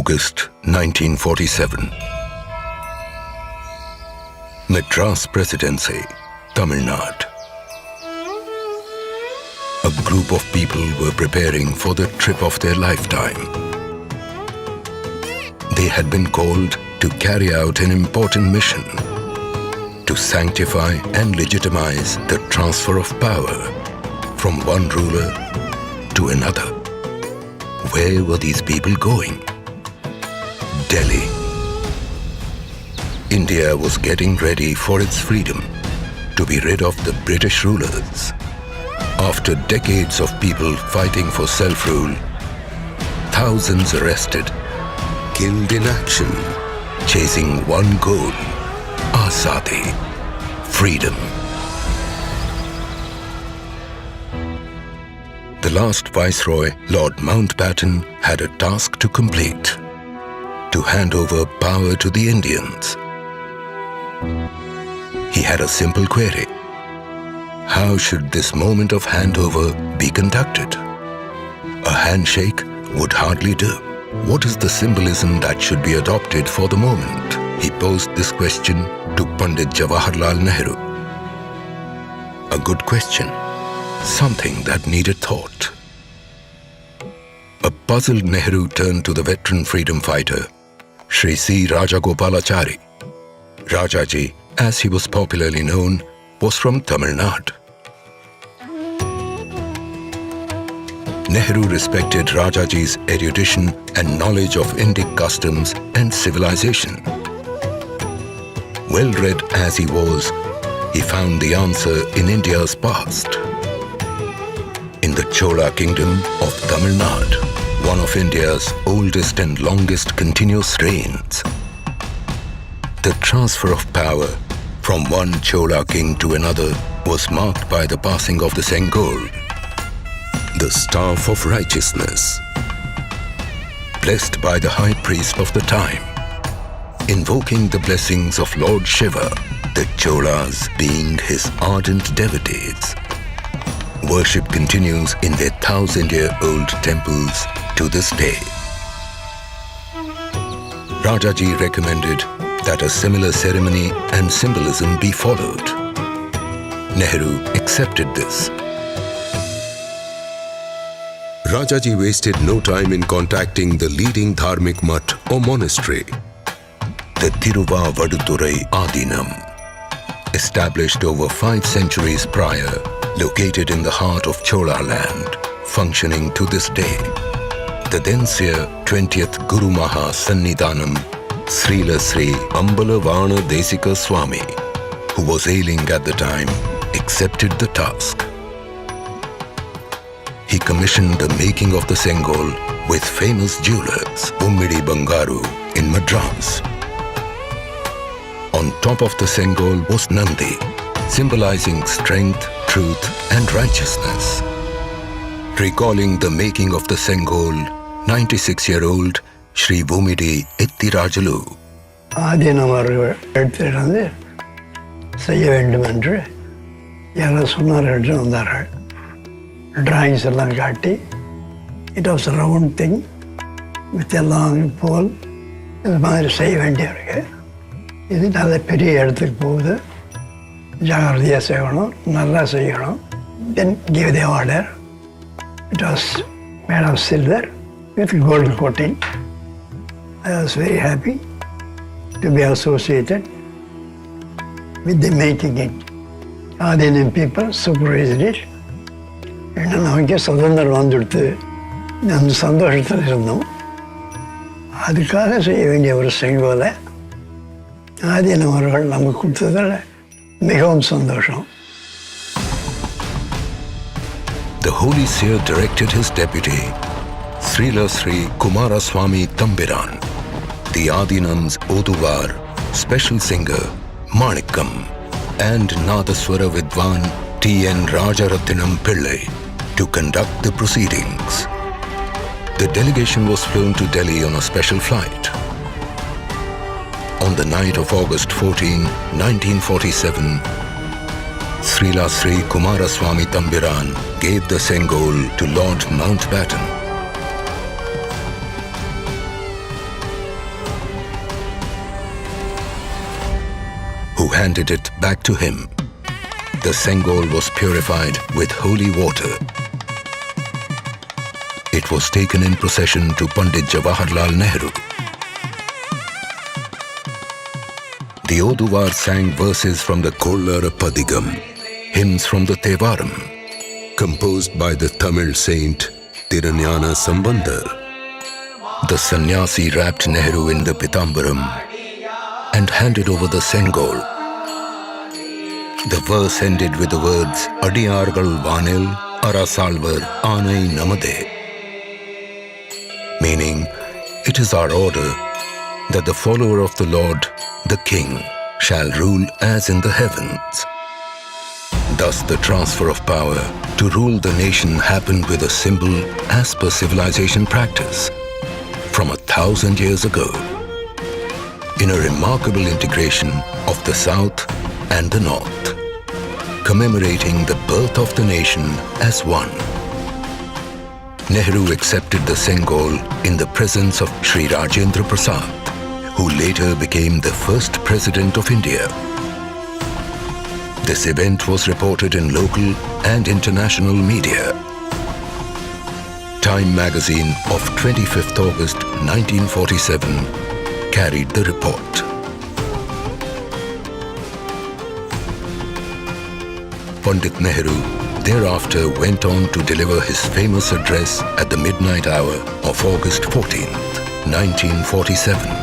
August 1947. Madras Presidency, Tamil Nadu. A group of people were preparing for the trip of their lifetime. They had been called to carry out an important mission, to sanctify and legitimize the transfer of power from one ruler to another. Where were these people going? Delhi. India was getting ready for its freedom, to be rid of the British rulers. After decades of people fighting for self-rule, thousands arrested, killed in action, chasing one goal, Azadi, freedom. The last Viceroy, Lord Mountbatten, had a task to complete, to hand over power to the Indians. He had a simple query. How should this moment of handover be conducted? A handshake would hardly do. What is the symbolism that should be adopted for the moment? He posed this question to Pandit Jawaharlal Nehru. A good question, something that needed thought. A puzzled Nehru turned to the veteran freedom fighter, Shri C. Rajagopalachari. Rajaji, as he was popularly known, was from Tamil Nadu. Nehru respected Rajaji's erudition and knowledge of Indic customs and civilization. Well-read as he was, he found the answer in India's past. In the Chola kingdom of Tamil Nadu, one of India's oldest and longest continuous reigns, the transfer of power from one Chola king to another was marked by the passing of the Sengol, the staff of righteousness, blessed by the high priest of the time, invoking the blessings of Lord Shiva, the Cholas being his ardent devotees. Worship continues in their 1,000-year-old temples to this day. Rajaji recommended that a similar ceremony and symbolism be followed. Nehru accepted this. Rajaji wasted no time in contacting the leading dharmic mutt or monastery, the Thiruvadurai Adinam, established over 5 centuries prior, located in the heart of Chola land, functioning to this day. The then seer 20th Guru Maha Sannidhanam, Srila Sri Ambalavana Desika Swami, who was ailing at the time, accepted the task. He commissioned the making of the Sengol with famous jewelers, Ummidi Bangaru in Madras. On top of the Sengol was Nandi, symbolizing strength, truth and righteousness. Recalling the making of the Sengol, 96-year-old Shri Bhumidi Ettirajalu. ஆதினவர்கள் எடுத்துட்டு செய்ய வேண்டும் என்று யாரோ சொன்னார்கள் என்று வந்தார்கள். Drawings எல்லாம் காட்டி, it was round thing with a long pole, இது மாதிரி செய்ய வேண்டியிருக்கு. இது நல்ல பெரிய இடத்துக்கு போகுது, ஜாகிரதையாக செய்யணும், நல்லா செய்யணும். Then give the order. It was made of silver with gold coating. I was very happy to be associated with the making it. Adinam people supervised it. ஏன்னா நமக்கே சுதந்திரம் வந்துடுத்து, அந்த சந்தோஷத்தில் இருந்தோம். அதுக்காக செய்ய வேண்டிய ஒரு செங்கோலை ஆதீனம் அவர்கள் நமக்கு கொடுத்ததில் மிகவும் சந்தோஷம். The holy seer directed his deputy, Srila Sri Kumaraswamy Tambiran, the Adinam's Oduvar, special singer Manikam, and Nadaswara Vidwan T.N. Rajarathinam Pillai to conduct the proceedings. The delegation was flown to Delhi on a special flight. On the night of August 14, 1947, Srila Sri Kumaraswamy Tambiran gave the Sengol to Lord Mountbatten. handed it back to him. The Sengol was purified with holy water. It was taken in procession to Pandit Jawaharlal Nehru. The Oduvar sang verses from the Kollara Padigam, hymns from the Tevaram, composed by the Tamil saint Tirunjana Sambandar. The sannyasi wrapped Nehru in the Pitambaram and handed over the Sengol. The verse ended with the words Adiyargal Vanil Arasalvar Anai Namade, meaning, it is our order that the follower of the Lord, the King, shall rule as in the heavens. Thus the transfer of power to rule the nation happened with a symbol as per civilization practice from 1,000 years ago, in a remarkable integration of the South and the North, commemorating the birth of the nation as one. Nehru accepted the Sengol in the presence of Sri Rajendra Prasad, who later became the first president of India. This event was reported in local and international media. Time magazine of 25th August 1947 carried the report. Pandit Nehru thereafter went on to deliver his famous address at the midnight hour of August 14th, 1947.